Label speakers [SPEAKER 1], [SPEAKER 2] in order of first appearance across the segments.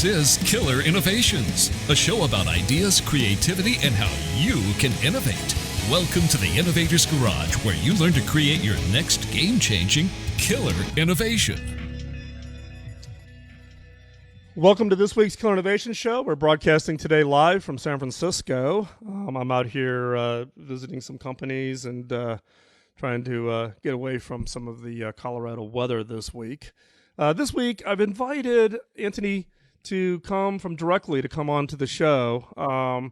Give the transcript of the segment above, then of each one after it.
[SPEAKER 1] This is Killer Innovations, a show about ideas, creativity, and how you can innovate. Welcome to the Innovator's Garage, where you learn to create your next game-changing killer innovation.
[SPEAKER 2] Welcome to this week's Killer Innovation Show. We're broadcasting today live from San Francisco. I'm out here visiting some companies and trying to get away from some of the Colorado weather this week. This week, I've invited Anthony to come on to the show.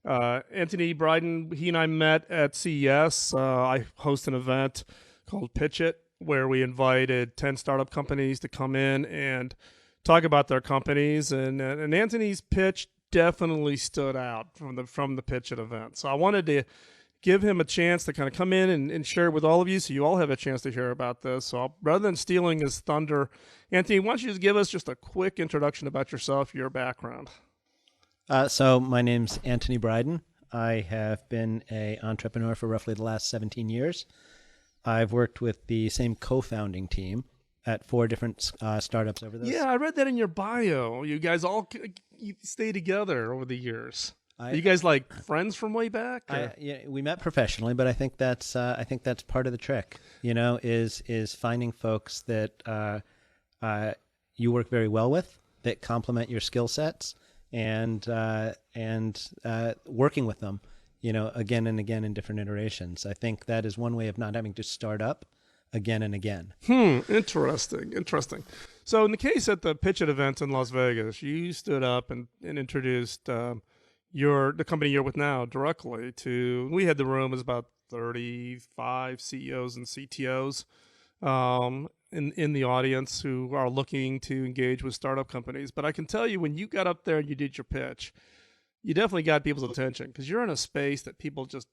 [SPEAKER 2] Anthony Bryden, he and I met at CES. I host an event called Pitch It, where we invited 10 startup companies to come in and talk about their companies. And Anthony's pitch definitely stood out from the Pitch It event. So I wanted to give him a chance to kind of come in and share it with all of you, so you all have a chance to hear about this. So rather than stealing his thunder, Anthony, why don't you just give us just a quick introduction about yourself, your background?
[SPEAKER 3] So my name's Anthony Bryden. I have been an entrepreneur for roughly the last 17 years. I've worked with the same co-founding team at 4 different startups over those.
[SPEAKER 2] Yeah, I read that in your bio. You guys you stay together over the years. Are you guys like friends from way back?
[SPEAKER 3] Yeah, we met professionally, but I think that's part of the trick. Is finding folks that you work very well with, that complement your skill sets, and working with them, again and again in different iterations. I think that is one way of not having to start up again and again.
[SPEAKER 2] Interesting. So in the case at the Pitch It event in Las Vegas, you stood up and introduced the company you're with now directly to. We had the room as about 35 CEOs and CTOs in the audience who are looking to engage with startup companies. But I can tell you, when you got up there and you did your pitch, you definitely got people's attention, because you're in a space that people just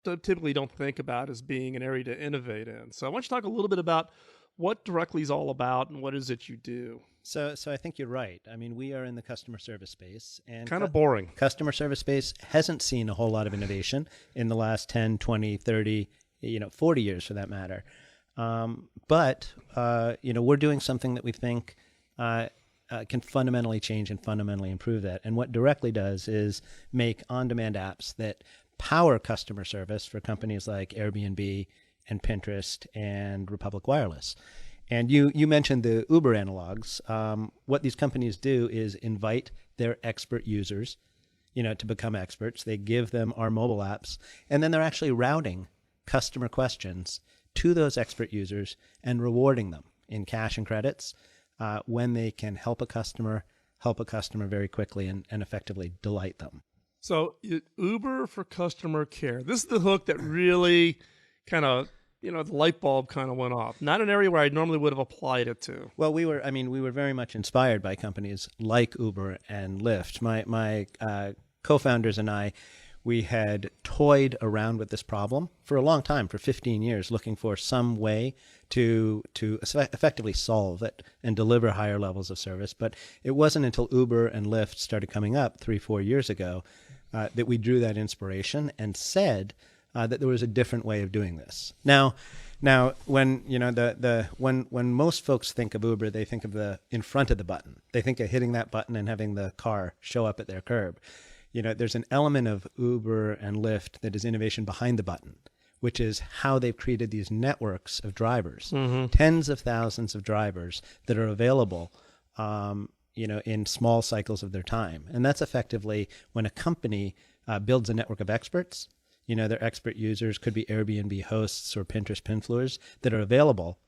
[SPEAKER 2] typically don't think about as being an area to innovate in. So I want you to talk a little bit about what Directly is all about and what is it you do.
[SPEAKER 3] So I think you're right. I mean, we are in the customer service space. And
[SPEAKER 2] kind of boring.
[SPEAKER 3] Customer service space hasn't seen a whole lot of innovation in the last 10, 20, 30, 40 years for that matter. But we're doing something that we think can fundamentally change and fundamentally improve that. And what Directly does is make on-demand apps that power customer service for companies like Airbnb and Pinterest and Republic Wireless. And you mentioned the Uber analogs. What these companies do is invite their expert users, to become experts. They give them our mobile apps, and then they're actually routing customer questions to those expert users and rewarding them in cash and credits when they can help a customer very quickly and effectively delight them.
[SPEAKER 2] So Uber for customer care. This is the hook that really kind of, the light bulb kind of went off. Not an area where I normally would have applied it to.
[SPEAKER 3] Well, we were very much inspired by companies like Uber and Lyft. My co-founders and I, we had toyed around with this problem for a long time, for 15 years, looking for some way to effectively solve it and deliver higher levels of service. But it wasn't until Uber and Lyft started coming up 3-4 years ago that we drew that inspiration and said that there was a different way of doing this. Now, when when most folks think of Uber, they think of the in front of the button. They think of hitting that button and having the car show up at their curb. There's an element of Uber and Lyft that is innovation behind the button, which is how they've created these networks of drivers, tens of thousands of drivers that are available, in small cycles of their time. And that's effectively when a company builds a network of experts. Their expert users could be Airbnb hosts or Pinterest pinfluers that are available,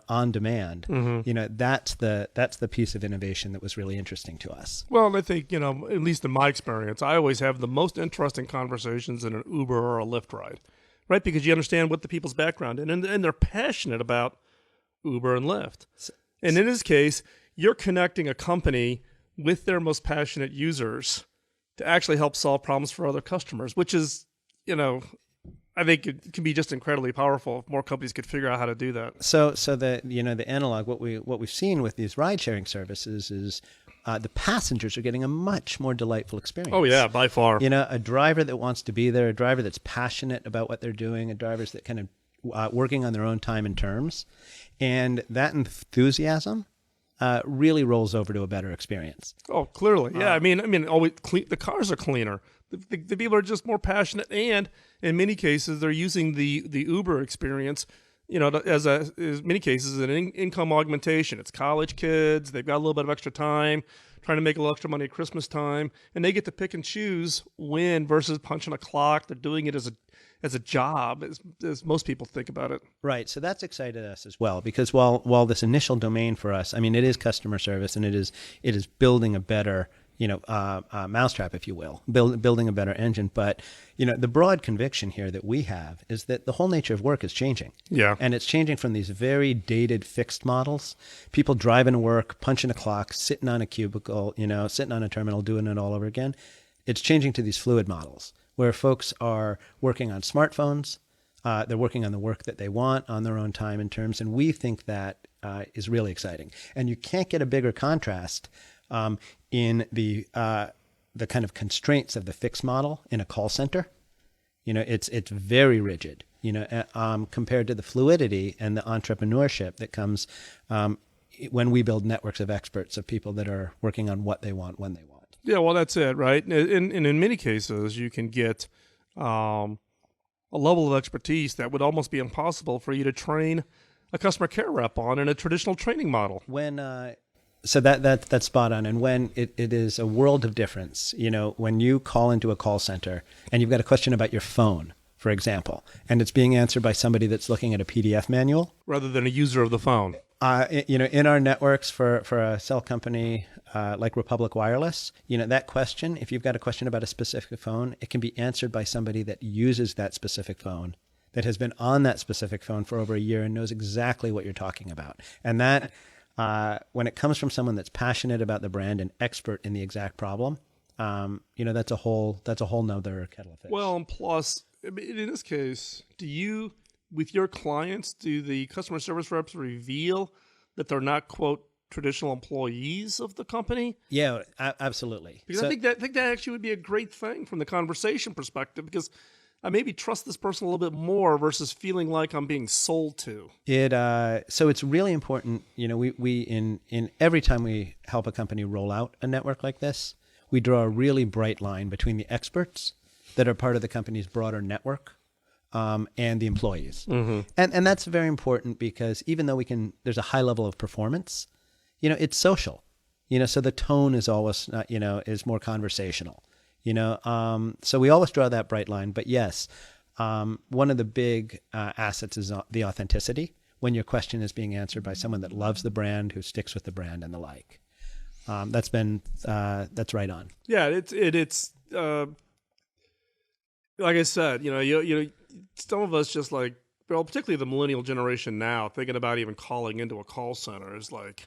[SPEAKER 3] on demand. That's the piece of innovation that was really interesting to us.
[SPEAKER 2] Well, I think, at least in my experience, I always have the most interesting conversations in an Uber or a Lyft ride, right? Because you understand what the people's background is, and they're passionate about Uber and Lyft. And in this case, you're connecting a company with their most passionate users to actually help solve problems for other customers, which is, I think it can be just incredibly powerful if more companies could figure out how to do that.
[SPEAKER 3] So the analog, what we've seen with these ride sharing services is the passengers are getting a much more delightful experience.
[SPEAKER 2] Oh yeah, by far.
[SPEAKER 3] A driver that wants to be there, a driver that's passionate about what they're doing, a driver that kind of working on their own time and terms, and that enthusiasm really rolls over to a better experience.
[SPEAKER 2] Oh, clearly, yeah. I mean, always the cars are cleaner. The people are just more passionate, and in many cases, they're using the Uber experience, as many cases an income augmentation. It's college kids; they've got a little bit of extra time, trying to make a little extra money at Christmas time, and they get to pick and choose when versus punching a clock. They're doing it as a job, as most people think about it.
[SPEAKER 3] Right. So that's excited us as well, because while this initial domain for us, I mean, it is customer service, and it is building a better mousetrap, if you will, building a better engine. But, the broad conviction here that we have is that the whole nature of work is changing.
[SPEAKER 2] Yeah.
[SPEAKER 3] And it's changing from these very dated fixed models, people driving to work, punching a clock, sitting on a cubicle, sitting on a terminal, doing it all over again. It's changing to these fluid models where folks are working on smartphones. They're working on the work that they want on their own time and terms. And we think that is really exciting. And you can't get a bigger contrast in the kind of constraints of the fixed model in a call center. It's very rigid, compared to the fluidity and the entrepreneurship that comes when we build networks of experts, of people that are working on what they want when they want.
[SPEAKER 2] Yeah, well, that's it, right? And in many cases, you can get a level of expertise that would almost be impossible for you to train a customer care rep on in a traditional training model.
[SPEAKER 3] So that's spot on. And when it is a world of difference, when you call into a call center and you've got a question about your phone, for example, and it's being answered by somebody that's looking at a PDF manual.
[SPEAKER 2] Rather than a user of the phone.
[SPEAKER 3] In our networks for a cell company like Republic Wireless, that question, if you've got a question about a specific phone, it can be answered by somebody that uses that specific phone, that has been on that specific phone for over a year and knows exactly what you're talking about. And that, when it comes from someone that's passionate about the brand and expert in the exact problem, that's a whole nother kettle of fish.
[SPEAKER 2] Well, and plus, in this case, with your clients, do the customer service reps reveal that they're not, quote, traditional employees of the company?
[SPEAKER 3] Yeah, absolutely.
[SPEAKER 2] Because I think that actually would be a great thing from the conversation perspective, because I maybe trust this person a little bit more versus feeling like I'm being sold to.
[SPEAKER 3] So it's really important, we in every time we help a company roll out a network like this, we draw a really bright line between the experts that are part of the company's broader network and the employees. Mm-hmm. And that's very important, because even though there's a high level of performance, it's social, so the tone is always, is more conversational, so we always draw that bright line. But yes, one of the big assets is the authenticity when your question is being answered by someone that loves the brand, who sticks with the brand and the like. That's right on.
[SPEAKER 2] Yeah, it's like I said, some of us just like, well, particularly the millennial generation now, thinking about even calling into a call center is like,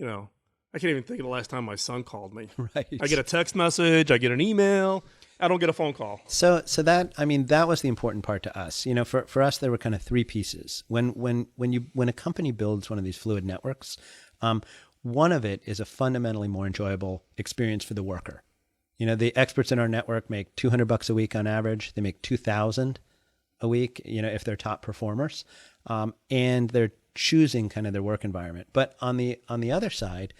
[SPEAKER 2] I can't even think of the last time my son called me.
[SPEAKER 3] Right.
[SPEAKER 2] I get a text message, I get an email, I don't get a phone call.
[SPEAKER 3] So that was the important part to us. For us, there were kind of three pieces. When a company builds one of these fluid networks, one of it is a fundamentally more enjoyable experience for the worker. The experts in our network make $200 a week on average. They make $2,000 a week, if they're top performers, and they're choosing kind of their work environment. But on the other side,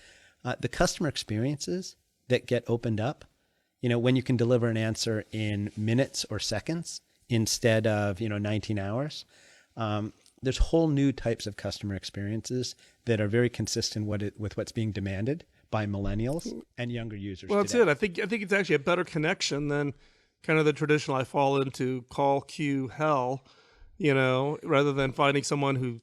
[SPEAKER 3] the customer experiences that get opened up, when you can deliver an answer in minutes or seconds instead of 19 hours, there's whole new types of customer experiences that are very consistent with what's being demanded by millennials and younger users.
[SPEAKER 2] Well, that's
[SPEAKER 3] today.
[SPEAKER 2] it. I think it's actually a better connection than kind of the traditional I fall into call queue hell, rather than finding someone who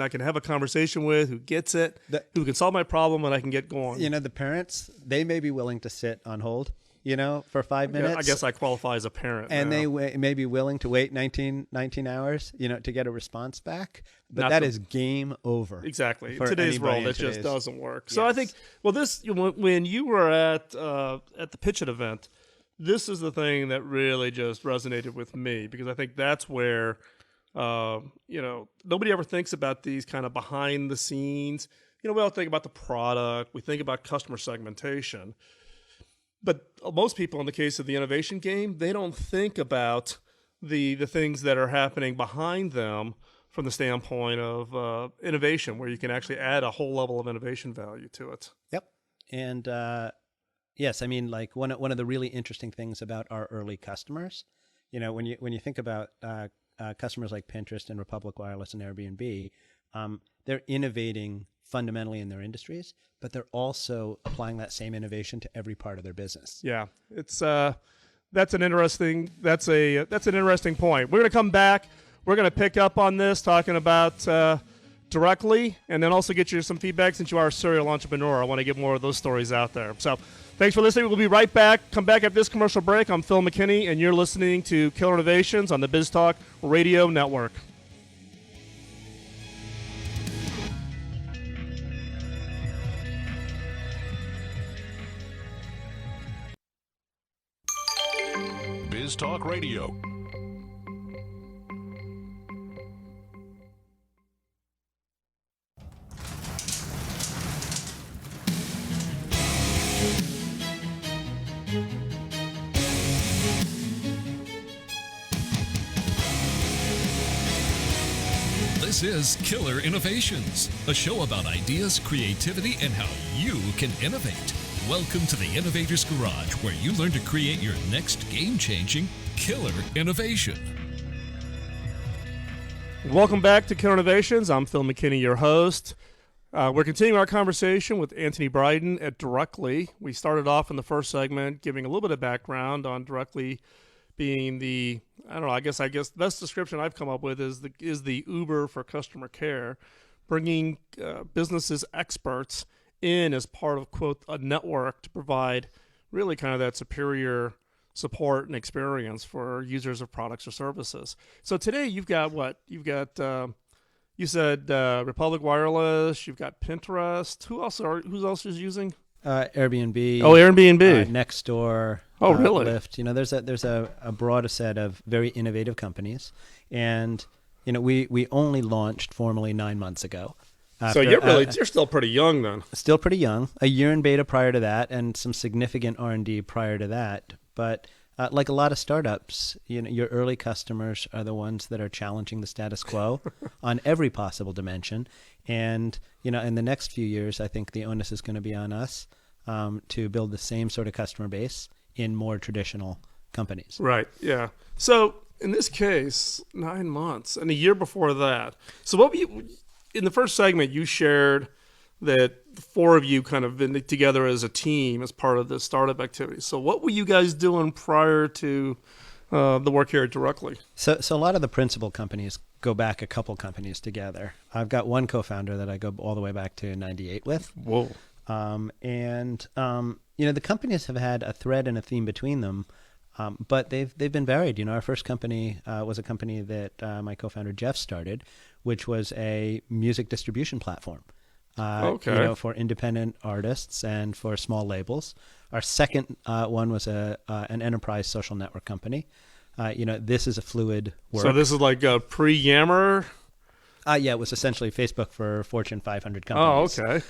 [SPEAKER 2] I can have a conversation with, who gets it, who can solve my problem, and I can get going.
[SPEAKER 3] The parents, they may be willing to sit on hold, for 5 minutes.
[SPEAKER 2] I guess I qualify as a parent.
[SPEAKER 3] And
[SPEAKER 2] now.
[SPEAKER 3] they may be willing to wait 19 hours, to get a response back. But that is game over.
[SPEAKER 2] Exactly. In today's world, it just doesn't work. So I think, when you were at the Pitch It event, this is the thing that really just resonated with me, because I think that's where, nobody ever thinks about these kind of behind the scenes. We all think about the product, we think about customer segmentation, but most people, in the case of the innovation game, they don't think about the things that are happening behind them from the standpoint of innovation, where you can actually add a whole level of innovation value to it.
[SPEAKER 3] Yep. And yes, I mean, like one of the really interesting things about our early customers, when you think about customers like Pinterest and Republic Wireless and Airbnb, they're innovating fundamentally in their industries, but they're also applying that same innovation to every part of their business.
[SPEAKER 2] Yeah, it's that's an interesting point. We're going to come back. We're going to pick up on this, talking about directly, and then also get you some feedback since you are a serial entrepreneur. I want to get more of those stories out there. So thanks for listening. We'll be right back. Come back after this commercial break. I'm Phil McKinney, and you're listening to Killer Innovations on the BizTalk Radio Network.
[SPEAKER 4] BizTalk Radio.
[SPEAKER 1] This is Killer Innovations, a show about ideas, creativity, and how you can innovate. Welcome to the Innovator's Garage, where you learn to create your next game-changing killer innovation.
[SPEAKER 2] Welcome back to Killer Innovations. I'm Phil McKinney, your host. We're continuing our conversation with Anthony Bryden at Directly. We started off in the first segment giving a little bit of background on Directly being the, I guess the best description I've come up with is the Uber for customer care, bringing businesses experts in as part of, quote, a network to provide really kind of that superior support and experience for users of products or services. So today you've got what? You've got, you said Republic Wireless, you've got Pinterest. Who else is using?
[SPEAKER 3] Airbnb.
[SPEAKER 2] Oh, Airbnb.
[SPEAKER 3] Nextdoor.
[SPEAKER 2] Oh, really?
[SPEAKER 3] Lyft. There's a broad set of very innovative companies. And, we only launched formally 9 months ago.
[SPEAKER 2] So you're still pretty young then.
[SPEAKER 3] Still pretty young. A year in beta prior to that, and some significant R&D prior to that. But like a lot of startups, your early customers are the ones that are challenging the status quo on every possible dimension. And in the next few years, I think the onus is going to be on us to build the same sort of customer base in more traditional companies.
[SPEAKER 2] Right. Yeah. So in this case, 9 months, and a year before that. So what in the first segment, you shared that the four of you kind of been together as a team as part of the startup activity. So what were you guys doing prior to the work here at Directly?
[SPEAKER 3] So a lot of the principal companies go back a couple companies together. I've got one co-founder that I go all the way back to 98 with.
[SPEAKER 2] Whoa.
[SPEAKER 3] The companies have had a thread and a theme between them, but they've been varied. Our first company was a company that my co-founder Jeff started, which was a music distribution platform. For independent artists and for small labels. Our second one was an enterprise social network company. This is a fluid work.
[SPEAKER 2] So this is like a pre-Yammer?
[SPEAKER 3] Yeah, it was essentially Facebook for Fortune 500 companies.
[SPEAKER 2] Oh, okay.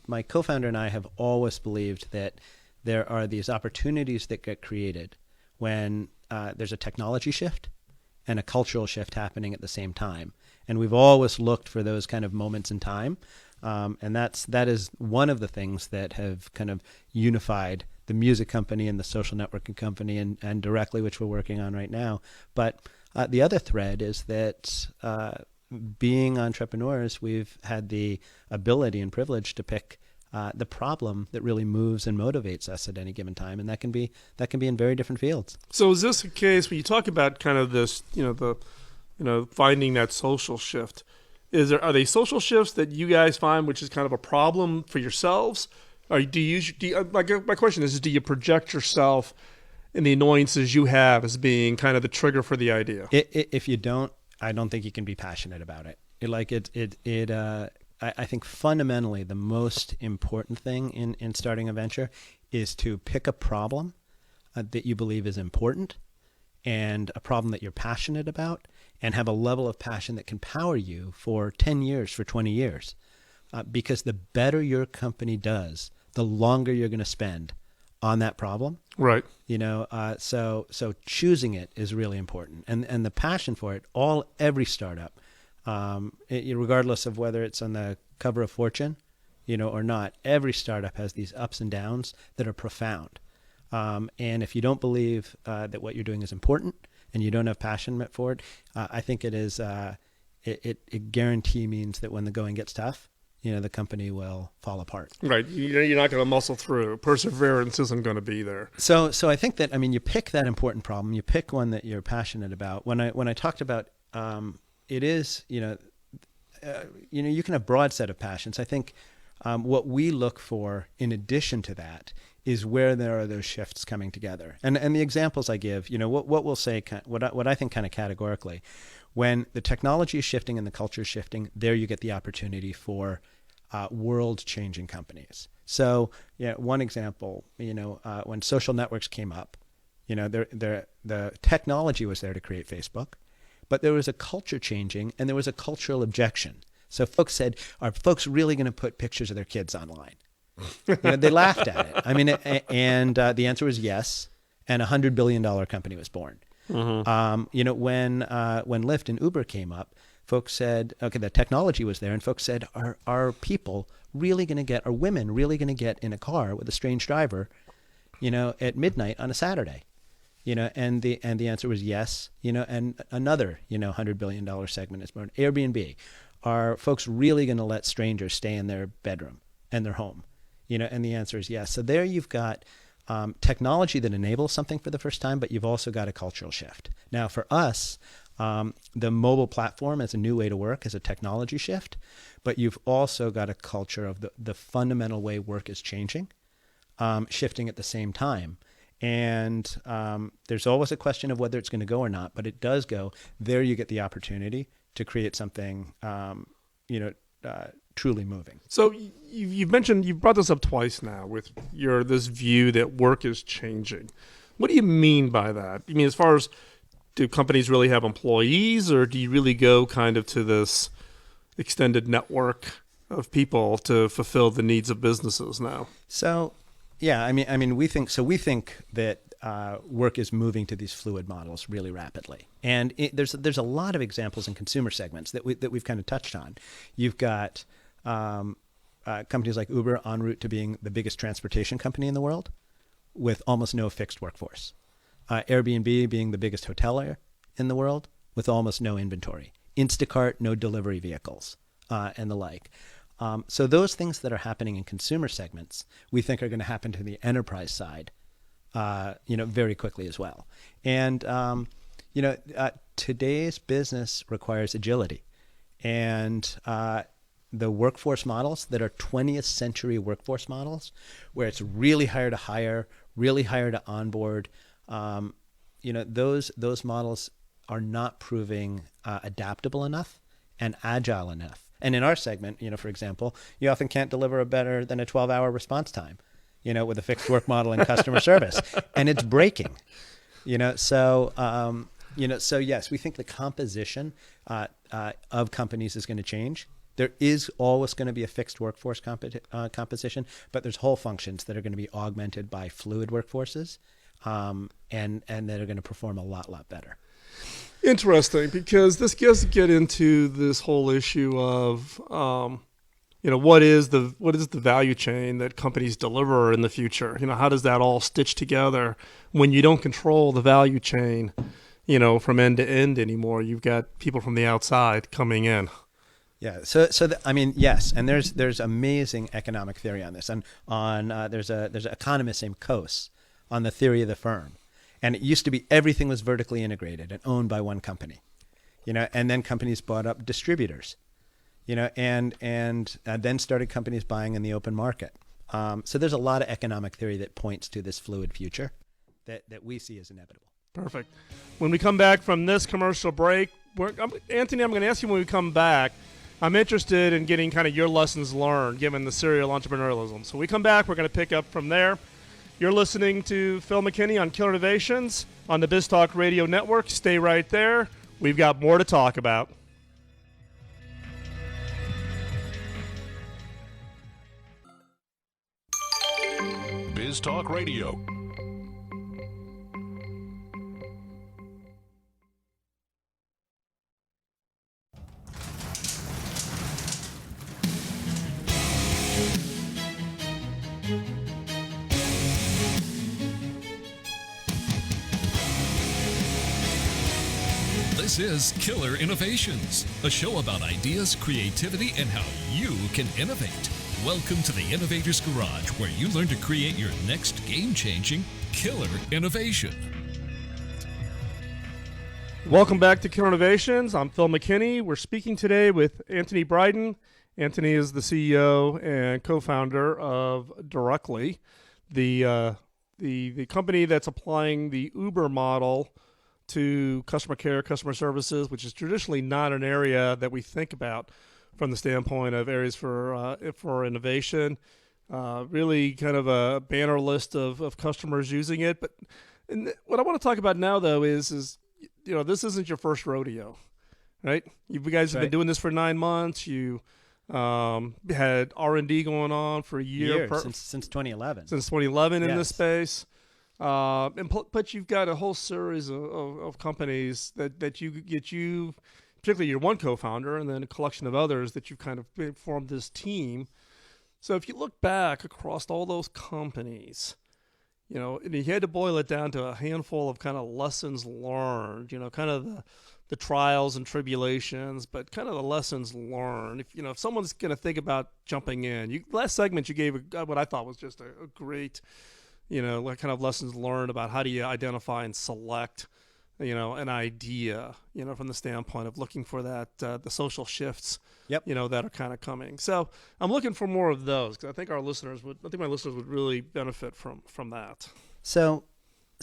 [SPEAKER 3] My co-founder and I have always believed that there are these opportunities that get created when there's a technology shift and a cultural shift happening at the same time. And we've always looked for those kind of moments in time. And that is one of the things that have kind of unified the music company and the social networking company and Directly, which we're working on right now. But the other thread is that being entrepreneurs, we've had the ability and privilege to pick the problem that really moves and motivates us at any given time, and that can be in very different fields.
[SPEAKER 2] So is this a case when you talk about kind of this, finding that social shift? Are they social shifts that you guys find which is kind of a problem for yourselves, or my question is, do you project yourself and the annoyances you have as being kind of the trigger for the idea?
[SPEAKER 3] If you don't, I don't think you can be passionate about it. I think fundamentally the most important thing in starting a venture is to pick a problem that you believe is important and a problem that you're passionate about, and have a level of passion that can power you for 10 years, for 20 years. Because the better your company does, the longer you're going to spend on that problem.
[SPEAKER 2] Right.
[SPEAKER 3] So choosing it is really important, and the passion for it. Every startup, regardless of whether it's on the cover of Fortune, or not, every startup has these ups and downs that are profound. And if you don't believe that what you're doing is important and you don't have passion for it, I think it guarantee means that when the going gets tough, the company will fall apart.
[SPEAKER 2] Right. You're not going to muscle through. Perseverance isn't going to be there.
[SPEAKER 3] So I think that, you pick that important problem. You pick one that you're passionate about. When I talked about, it is, you can have broad set of passions. I think what we look for in addition to that is where there are those shifts coming together. And the examples I give, what we'll say, what I think kind of categorically, when the technology is shifting and the culture is shifting, there you get the opportunity for world-changing companies. So, one example, when social networks came up, the technology was there to create Facebook, but there was a culture changing and there was a cultural objection. So folks said, are folks really going to put pictures of their kids online? They laughed at it. And the answer was yes. And a $100 billion company was born. Mm-hmm. When Lyft and Uber came up, folks said, okay, the technology was there. And folks said, are people really going to are women really going to get in a car with a strange driver, at midnight on a Saturday? And the answer was yes. And another, $100 billion segment is born. Airbnb. Are folks really going to let strangers stay in their bedroom and their home? And the answer is yes. So there you've got technology that enables something for the first time, but you've also got a cultural shift. Now for us, the mobile platform as a new way to work is a technology shift, but you've also got a culture of the fundamental way work is changing, shifting at the same time. And there's always a question of whether it's going to go or not, but it does go. There you get the opportunity to create something, truly moving.
[SPEAKER 2] So you've brought this up twice now with this view that work is changing. What do you mean by that? You mean as far as, do companies really have employees, or do you really go kind of to this extended network of people to fulfill the needs of businesses now?
[SPEAKER 3] So, yeah, we think that work is moving to these fluid models really rapidly, and there's a lot of examples in consumer segments that we've kind of touched on. You've got companies like Uber en route to being the biggest transportation company in the world, with almost no fixed workforce. Airbnb being the biggest hotelier in the world with almost no inventory. Instacart, no delivery vehicles, and the like. So those things that are happening in consumer segments, we think are going to happen to the enterprise side, very quickly as well. And, today's business requires agility. And the workforce models that are 20th century workforce models, where it's really hard to hire, really hard to onboard, those models are not proving adaptable enough and agile enough. And in our segment, for example, you often can't deliver a better than a 12-hour response time, with a fixed work model and customer service, and it's breaking, So yes, we think the composition of companies is going to change. There is always going to be a fixed workforce composition, but there's whole functions that are going to be augmented by fluid workforces, and that are going to perform a lot better.
[SPEAKER 2] Interesting, because this does get into this whole issue of, what is the value chain that companies deliver in the future? How does that all stitch together when you don't control the value chain, from end to end anymore? You've got people from the outside coming in.
[SPEAKER 3] Yeah. Yes, and there's amazing economic theory on this, and there's an economist named Coase on the theory of the firm. And it used to be everything was vertically integrated and owned by one company, and then companies bought up distributors, and then started companies buying in the open market. So there's a lot of economic theory that points to this fluid future that we see as inevitable.
[SPEAKER 2] Perfect. When we come back from this commercial break, Anthony, I'm going to ask you when we come back, I'm interested in getting kind of your lessons learned given the serial entrepreneurialism. So when we come back, we're going to pick up from there. You're listening to Phil McKinney on Killer Innovations on the BizTalk Radio Network. Stay right there. We've got more to talk about.
[SPEAKER 4] Biz Talk Radio.
[SPEAKER 1] This is Killer Innovations, a show about ideas, creativity, and how you can innovate. Welcome to the Innovator's Garage, where you learn to create your next game-changing killer innovation.
[SPEAKER 2] Welcome back to Killer Innovations. I'm Phil McKinney. We're speaking today with Anthony Bryden. Anthony is the CEO and co-founder of Directly, the company that's applying the Uber model to customer care, customer services, which is traditionally not an area that we think about from the standpoint of areas for innovation. Really kind of a banner list of customers using it. But what I want to talk about now, though, is this isn't your first rodeo, right? You guys have been doing this for 9 months. You had R&D going on for a year.
[SPEAKER 3] Since 2011.
[SPEAKER 2] Since 2011 in this space. But you've got a whole series of companies that you, particularly your one co-founder, and then a collection of others that you've kind of formed this team. So if you look back across all those companies, and you had to boil it down to a handful of kind of lessons learned, kind of the trials and tribulations, but kind of the lessons learned. If someone's going to think about jumping in, last segment you gave what I thought was just a great, like kind of lessons learned about how do you identify and select, an idea, from the standpoint of looking for that, the social shifts, that are kind of coming. So I'm looking for more of those because I think my listeners would really benefit from that.
[SPEAKER 3] So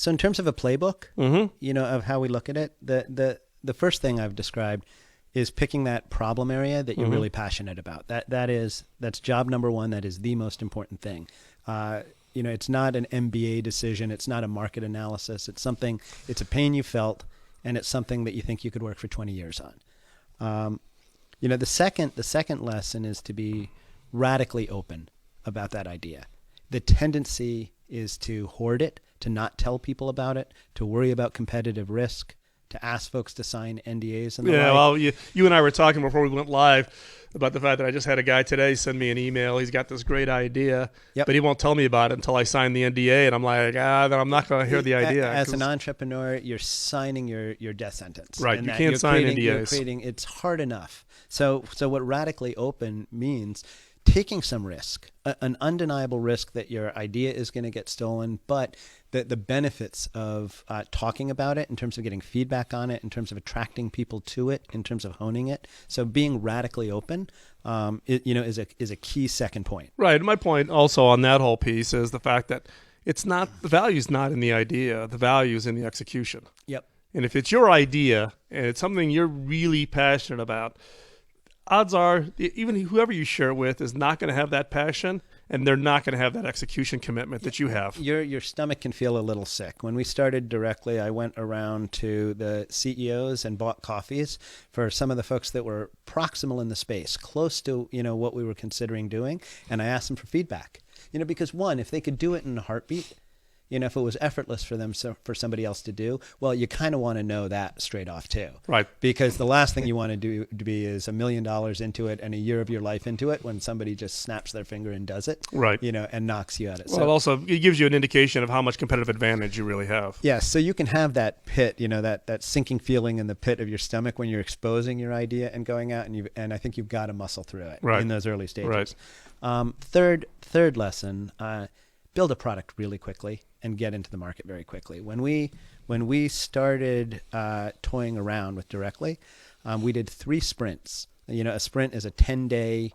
[SPEAKER 3] in terms of a playbook, of how we look at it, the first thing I've described is picking that problem area that you're really passionate about. That's job number one. That is the most important thing. It's not an MBA decision. It's not a market analysis. It's a pain you felt, and it's something that you think you could work for 20 years on. The second lesson is to be radically open about that idea. The tendency is to hoard it, to not tell people about it, to worry about competitive risk, to ask folks to sign NDAs and the like.
[SPEAKER 2] Well, you and I were talking before we went live about the fact that I just had a guy today send me an email. He's got this great idea, but he won't tell me about it until I sign the NDA. And I'm like, then I'm not going to hear the idea.
[SPEAKER 3] As an entrepreneur, you're signing your death sentence.
[SPEAKER 2] Right, you can't sign
[SPEAKER 3] NDAs. It's hard enough. So what radically open means taking some risk, an undeniable risk that your idea is going to get stolen, but the benefits of talking about it in terms of getting feedback on it, in terms of attracting people to it, in terms of honing it. So being radically open, is a key second point. Right.
[SPEAKER 2] And my point also on that whole piece is the fact that the value's not in the idea, the value's in the execution.
[SPEAKER 3] Yep.
[SPEAKER 2] And if it's your idea and it's something you're really passionate about, odds are even whoever you share it with is not going to have that passion, and they're not going to have that execution commitment that you have.
[SPEAKER 3] Your stomach can feel a little sick. When we started Directly, I went around to the CEOs and bought coffees for some of the folks that were proximal in the space, close to what we were considering doing, and I asked them for feedback. Because one, if they could do it in a heartbeat, if it was effortless for them, for somebody else to do, well, you kind of want to know that straight off too.
[SPEAKER 2] Right.
[SPEAKER 3] Because the last thing you want to do to be is $1 million into it and a year of your life into it when somebody just snaps their finger and does it.
[SPEAKER 2] Right.
[SPEAKER 3] And knocks you at it.
[SPEAKER 2] Well, also, it gives you an indication of how much competitive advantage you really have.
[SPEAKER 3] Yes. So you can have that pit, that sinking feeling in the pit of your stomach when you're exposing your idea and going out, and I think you've got to muscle through it in those early stages.
[SPEAKER 2] Right.
[SPEAKER 3] Third lesson, build a product really quickly and get into the market very quickly. When we started toying around with Directly, we did 3 sprints. A sprint is a 10-day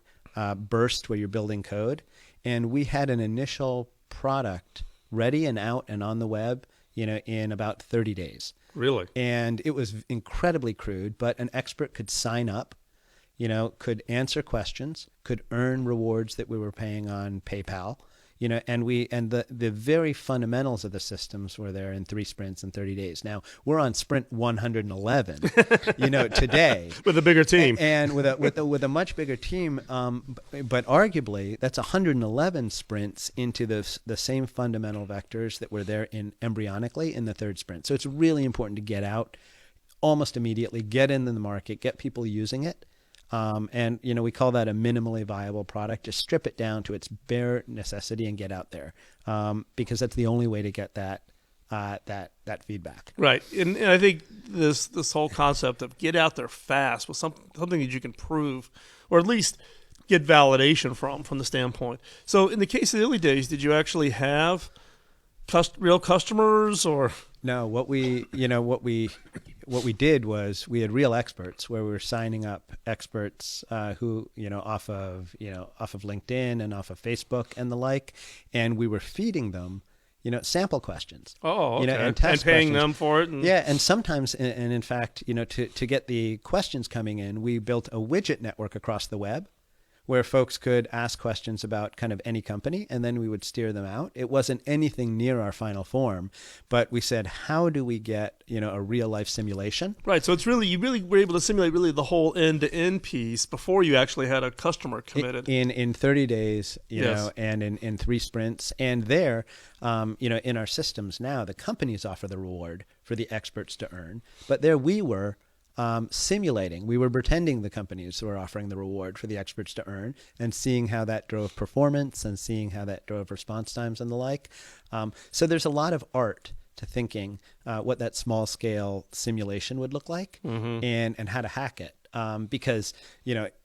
[SPEAKER 3] burst where you're building code, and we had an initial product ready and out and on the web, in about 30 days.
[SPEAKER 2] Really?
[SPEAKER 3] And it was incredibly crude, but an expert could sign up, could answer questions, could earn rewards that we were paying on PayPal, and the very fundamentals of the systems were there in 3 sprints in 30 days. Now we're on sprint 111, today
[SPEAKER 2] with a bigger team
[SPEAKER 3] and with a much bigger team. But arguably that's 111 sprints into the same fundamental vectors that were there embryonically in the 3rd sprint. So it's really important to get out almost immediately, get into the market, get people using it. And we call that a minimally viable product. Just strip it down to its bare necessity and get out there, because that's the only way to get that feedback.
[SPEAKER 2] Right, and I think this whole concept of get out there fast was something that you can prove, or at least get validation from the standpoint. So in the case of the early days, did you actually have real customers, or
[SPEAKER 3] no? What we did was we had real experts where we were signing up experts who off of LinkedIn and off of Facebook and the like, and we were feeding them sample questions.
[SPEAKER 2] Oh, okay.
[SPEAKER 3] And test
[SPEAKER 2] and paying
[SPEAKER 3] questions.
[SPEAKER 2] them for it.
[SPEAKER 3] And sometimes, and in fact, to get the questions coming in, we built a widget network across the web where folks could ask questions about kind of any company, and then we would steer them out. It wasn't anything near our final form, but we said, how do we get, a real life simulation?
[SPEAKER 2] Right. So you really were able to simulate really the whole end-to-end piece before you actually had a customer committed.
[SPEAKER 3] In 30 days,
[SPEAKER 2] Yes.
[SPEAKER 3] and in 3 sprints. And there, in our systems now, the companies offer the reward for the experts to earn. But there we were, simulating. We were pretending the companies were offering the reward for the experts to earn, and seeing how that drove performance and seeing how that drove response times and the like. So there's a lot of art to thinking what that small scale simulation would look like, and how to hack it. Because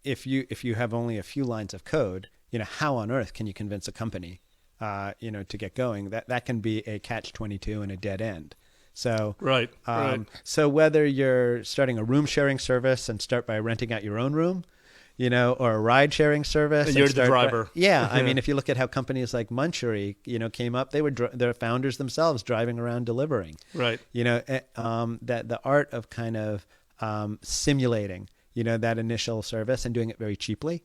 [SPEAKER 3] if you have only a few lines of code, how on earth can you convince a company to get going? That can be a catch-22 and a dead end. So
[SPEAKER 2] right.
[SPEAKER 3] So whether you're starting a room sharing service and start by renting out your own room, or a ride sharing service,
[SPEAKER 2] and you're the driver.
[SPEAKER 3] I mean, if you look at how companies like Munchery, came up, they were their founders themselves driving around delivering.
[SPEAKER 2] Right.
[SPEAKER 3] That the art of kind of simulating, that initial service and doing it very cheaply,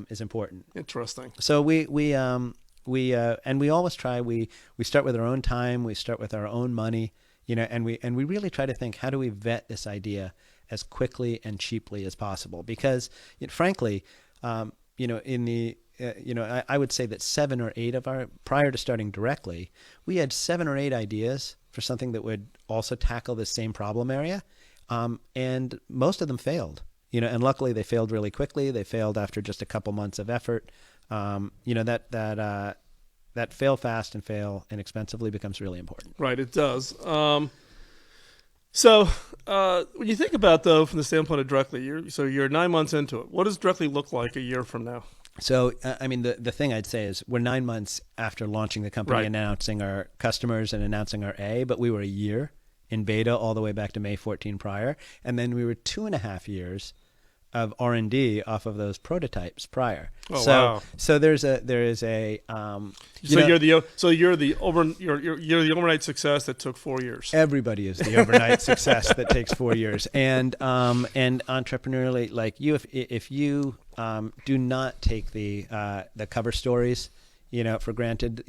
[SPEAKER 3] is important.
[SPEAKER 2] Interesting.
[SPEAKER 3] So we always try. We start with our own time. We start with our own money. And we really try to think, how do we vet this idea as quickly and cheaply as possible? Because, frankly, I would say that 7 or 8 of our, prior to starting directly, we had 7 or 8 ideas for something that would also tackle the same problem area, and most of them failed. And luckily they failed really quickly. They failed after just a couple months of effort. That fail fast and fail inexpensively becomes really important.
[SPEAKER 2] Right, it does. So when you think about, though, from the standpoint of Directly, you're 9 months into it. What does Directly look like a year from now?
[SPEAKER 3] So, the thing I'd say is we're 9 months after launching the company,
[SPEAKER 2] Right.
[SPEAKER 3] announcing our customers and announcing our A, but we were a year in beta all the way back to May 14 prior. And then we were 2.5 years of R&D off of those prototypes prior.
[SPEAKER 2] Oh,
[SPEAKER 3] so,
[SPEAKER 2] wow.
[SPEAKER 3] So there is a
[SPEAKER 2] you're the overnight success that took 4 years.
[SPEAKER 3] Everybody is the overnight success that takes 4 years. And entrepreneurially, like you, if you do not take the cover stories, for granted,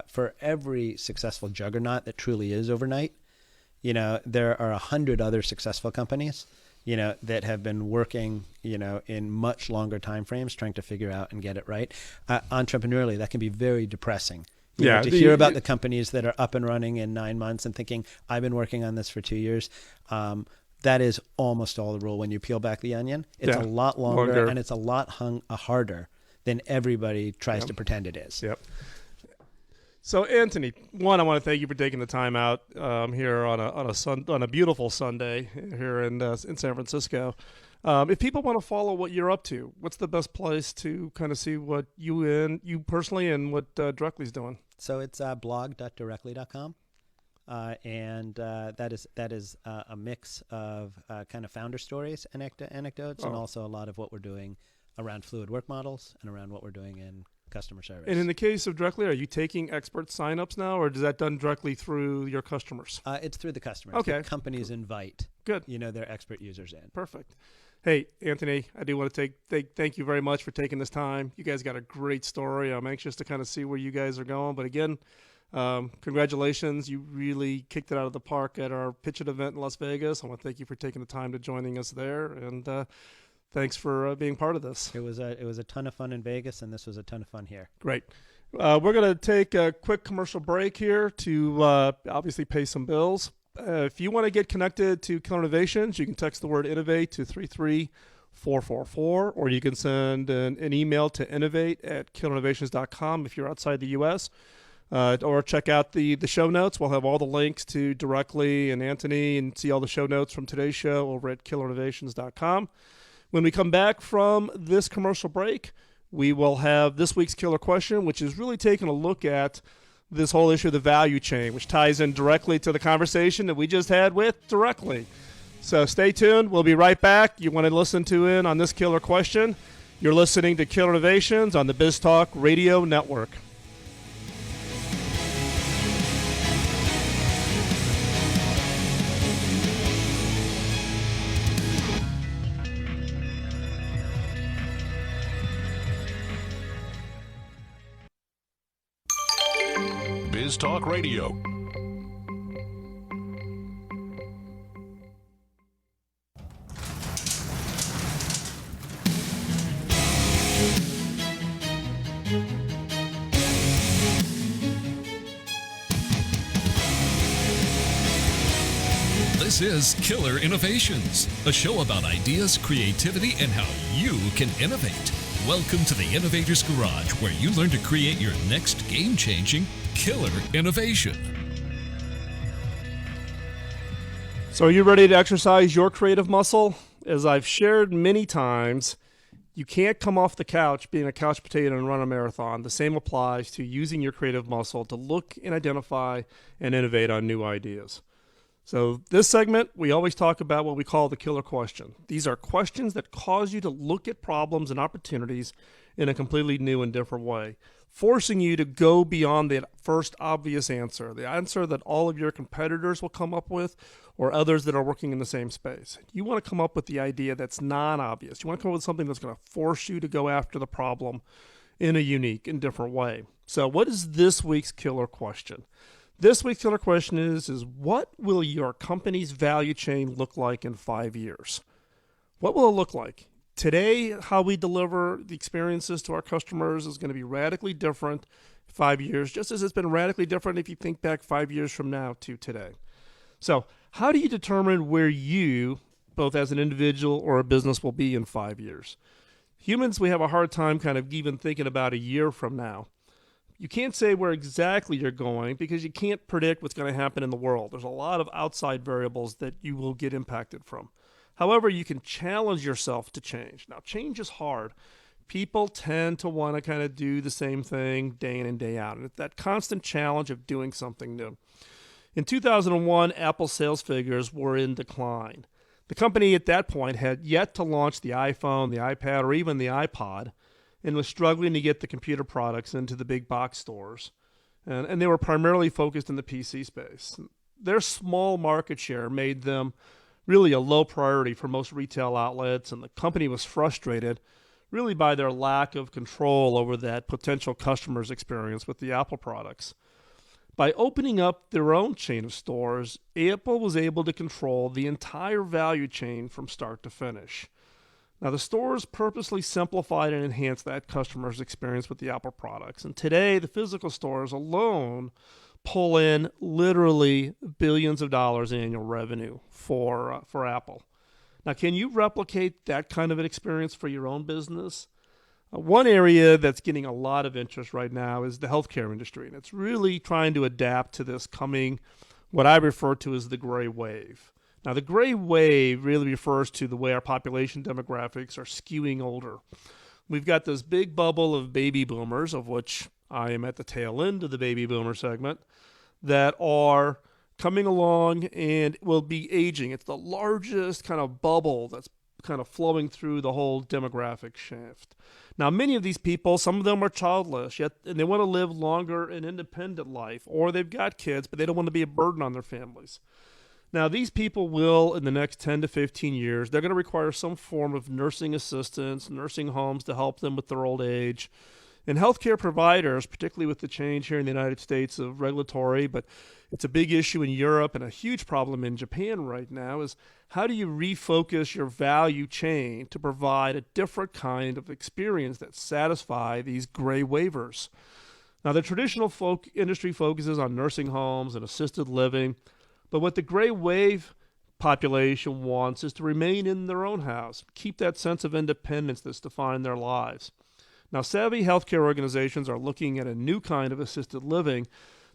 [SPEAKER 3] for every successful juggernaut that truly is overnight, there are 100 other successful companies that have been working, in much longer time frames, trying to figure out and get it right. Entrepreneurially, that can be very depressing. To hear about the companies that are up and running in 9 months and thinking, I've been working on this for 2 years. That is almost all the rule when you peel back the onion. It's a lot longer and it's a lot harder than everybody tries to pretend it is.
[SPEAKER 2] Yep. So, Anthony, I want to thank you for taking the time out here on a beautiful Sunday here in San Francisco. If people want to follow what you're up to, what's the best place to kind of see what you personally and what Directly's doing?
[SPEAKER 3] So it's blog.directly.com. And that is a mix of kind of founder stories and anecdotes, and also a lot of what we're doing around fluid work models and around what we're doing in customer service.
[SPEAKER 2] And in the case of Directly, are you taking expert signups now, or is that done directly through your customers?
[SPEAKER 3] It's through the customers.
[SPEAKER 2] Okay.
[SPEAKER 3] The companies invite
[SPEAKER 2] Good.
[SPEAKER 3] their expert users in.
[SPEAKER 2] Perfect. Hey, Anthony, I do want to thank you very much for taking this time. You guys got a great story. I'm anxious to kind of see where you guys are going. But again, congratulations. You really kicked it out of the park at our Pitch It event in Las Vegas. I want to thank you for taking the time to joining us there. And thanks for being part of this.
[SPEAKER 3] It was a ton of fun in Vegas, and this was a ton of fun here.
[SPEAKER 2] Great. We're going to take a quick commercial break here to obviously pay some bills. If you want to get connected to Killer Innovations, you can text the word innovate to 33444, or you can send an email to innovate@killerinnovations.com if you're outside the U.S. Or check out the show notes. We'll have all the links to directly and Anthony, and see all the show notes from today's show over at killerinnovations.com. When we come back from this commercial break, we will have this week's killer question, which is really taking a look at this whole issue of the value chain, which ties in directly to the conversation that we just had with Directly. So stay tuned. We'll be right back. You want to listen to in on this killer question? You're listening to Killer Innovations on the Biz Talk Radio Network.
[SPEAKER 4] Biz Talk Radio.
[SPEAKER 1] This is Killer Innovations, a show about ideas, creativity, and how you can innovate. Welcome to the Innovator's Garage, where you learn to create your next game-changing killer innovation.
[SPEAKER 2] So are you ready to exercise your creative muscle? As I've shared many times, you can't come off the couch being a couch potato and run a marathon. The same applies to using your creative muscle to look and identify and innovate on new ideas. So this segment, we always talk about what we call the killer question. These are questions that cause you to look at problems and opportunities in a completely new and different way, forcing you to go beyond the first obvious answer, the answer that all of your competitors will come up with or others that are working in the same space. You want to come up with the idea that's non-obvious. You want to come up with something that's going to force you to go after the problem in a unique and different way. So what is this week's killer question? This week's killer question is what will your company's value chain look like in 5 years? What will it look like? Today, how we deliver the experiences to our customers is going to be radically different 5 years, just as it's been radically different if you think back 5 years from now to today. So how do you determine where you, both as an individual or a business, will be in 5 years? Humans, we have a hard time kind of even thinking about a year from now. You can't say where exactly you're going because you can't predict what's going to happen in the world. There's a lot of outside variables that you will get impacted from. However, you can challenge yourself to change. Now, change is hard. People tend to want to kind of do the same thing day in and day out. And it's that constant challenge of doing something new. In 2001, Apple's sales figures were in decline. The company at that point had yet to launch the iPhone, the iPad, or even the iPod, and was struggling to get the computer products into the big box stores. And they were primarily focused in the PC space. Their small market share made them really a low priority for most retail outlets, and the company was frustrated really by their lack of control over that potential customer's experience with the Apple products. By opening up their own chain of stores, Apple was able to control the entire value chain from start to finish. Now, the stores purposely simplified and enhanced that customer's experience with the Apple products. And today, the physical stores alone pull in literally billions of dollars in annual revenue for Apple. Now, can you replicate that kind of an experience for your own business? One area that's getting a lot of interest right now is the healthcare industry. And it's really trying to adapt to this coming, what I refer to as the gray wave. Now, the gray wave really refers to the way our population demographics are skewing older. We've got this big bubble of baby boomers, of which I am at the tail end of the baby boomer segment, that are coming along and will be aging. It's the largest kind of bubble that's kind of flowing through the whole demographic shift. Now, many of these people, some of them are childless, yet and they want to live longer an independent life, or they've got kids, but they don't want to be a burden on their families. Now, these people will, in the next 10 to 15 years, they're going to require some form of nursing assistance, nursing homes to help them with their old age. And healthcare providers, particularly with the change here in the United States of regulatory, but it's a big issue in Europe and a huge problem in Japan right now, is how do you refocus your value chain to provide a different kind of experience that satisfy these gray waivers? Now, the traditional industry focuses on nursing homes and assisted living, but what the gray wave population wants is to remain in their own house, keep that sense of independence that's defined their lives. Now, savvy healthcare organizations are looking at a new kind of assisted living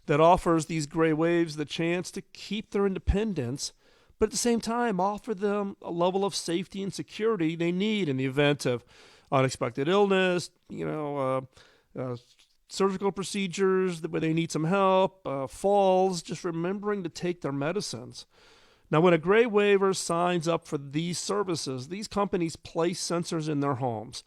[SPEAKER 2] that offers these gray waves the chance to keep their independence, but at the same time offer them a level of safety and security they need in the event of unexpected illness, surgical procedures where they need some help, falls, just remembering to take their medicines. Now, when a gray waiver signs up for these services, these companies place sensors in their homes.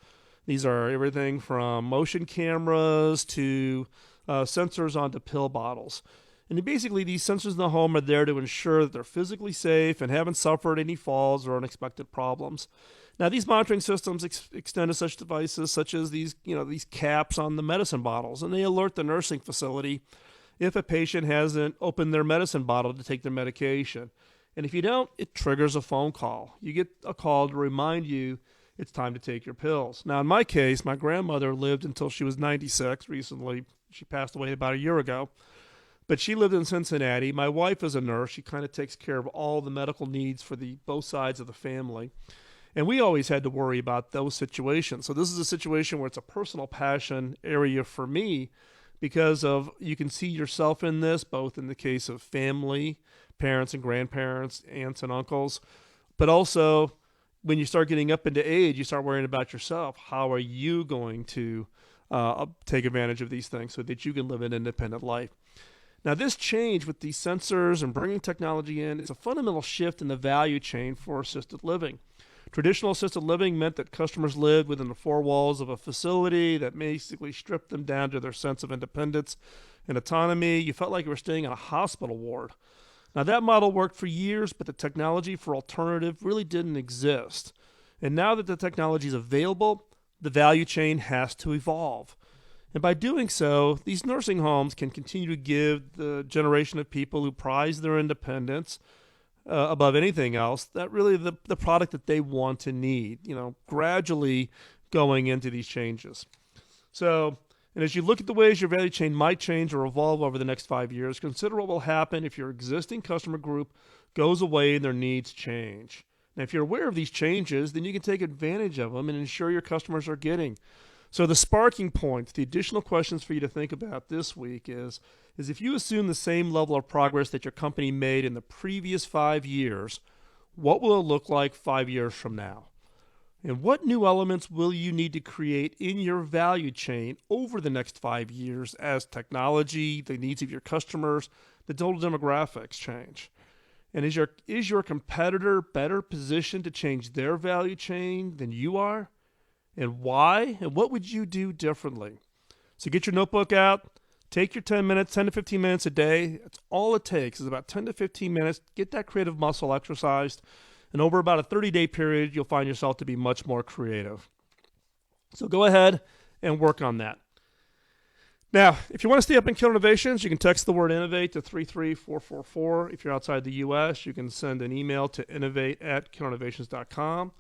[SPEAKER 2] These are everything from motion cameras to sensors onto pill bottles. And basically, these sensors in the home are there to ensure that they're physically safe and haven't suffered any falls or unexpected problems. Now, these monitoring systems extend to such devices such as these caps on the medicine bottles, and they alert the nursing facility if a patient hasn't opened their medicine bottle to take their medication. And if you don't, it triggers a phone call. You get a call to remind you it's time to take your pills. Now, in my case, my grandmother lived until she was 96. Recently, she passed away about a year ago. But she lived in Cincinnati. My wife is a nurse. She kind of takes care of all the medical needs for both sides of the family. And we always had to worry about those situations. So this is a situation where it's a personal passion area for me because of you can see yourself in this, both in the case of family, parents and grandparents, aunts and uncles, but also when you start getting up into age, you start worrying about yourself. How are you going to take advantage of these things so that you can live an independent life? Now, this change with these sensors and bringing technology in is a fundamental shift in the value chain for assisted living. Traditional assisted living meant that customers lived within the four walls of a facility that basically stripped them down to their sense of independence and autonomy. You felt like you were staying in a hospital ward. Now, that model worked for years, but the technology for alternative really didn't exist. And now that the technology is available, the value chain has to evolve. And by doing so, these nursing homes can continue to give the generation of people who prize their independence above anything else, that really the product that they want to need, gradually going into these changes. So, and as you look at the ways your value chain might change or evolve over the next 5 years, consider what will happen if your existing customer group goes away and their needs change. Now, if you're aware of these changes, then you can take advantage of them and ensure your customers are getting. So the sparking points, the additional questions for you to think about this week is if you assume the same level of progress that your company made in the previous 5 years, what will it look like 5 years from now? And what new elements will you need to create in your value chain over the next 5 years as technology, the needs of your customers, the total demographics change? And is your competitor better positioned to change their value chain than you are? And why? And what would you do differently? So get your notebook out. Take your 10 to 15 minutes a day. That's all it takes is about 10 to 15 minutes. Get that creative muscle exercised. And over about a 30-day period, you'll find yourself to be much more creative. So go ahead and work on that. Now, if you want to stay up in Killer Innovations, you can text the word innovate to 33444. If you're outside the U.S., you can send an email to innovate@killerinnovations.com.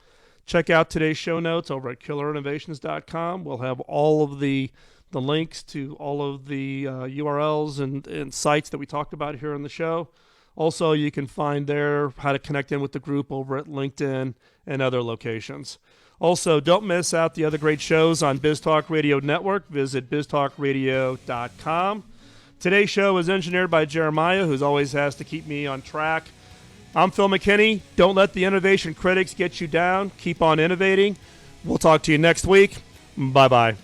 [SPEAKER 2] Check out today's show notes over at killerinnovations.com. We'll have all of the links to all of the URLs and sites that we talked about here on the show. Also, you can find there how to connect in with the group over at LinkedIn and other locations. Also, don't miss out the other great shows on BizTalk Radio Network. Visit biztalkradio.com. Today's show is engineered by Jeremiah, who always has to keep me on track. I'm Phil McKinney. Don't let the innovation critics get you down. Keep on innovating. We'll talk to you next week. Bye-bye.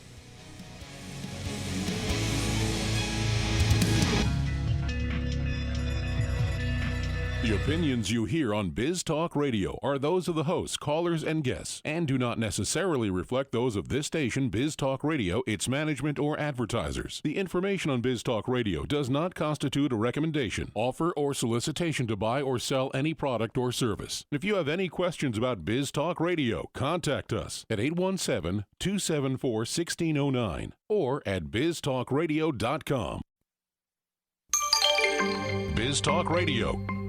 [SPEAKER 4] The opinions you hear on Biz Talk Radio are those of the hosts, callers, and guests, and do not necessarily reflect those of this station, Biz Talk Radio, its management, or advertisers. The information on Biz Talk Radio does not constitute a recommendation, offer, or solicitation to buy or sell any product or service. If you have any questions about Biz Talk Radio, contact us at 817-274-1609 or at biztalkradio.com. Biz Talk Radio.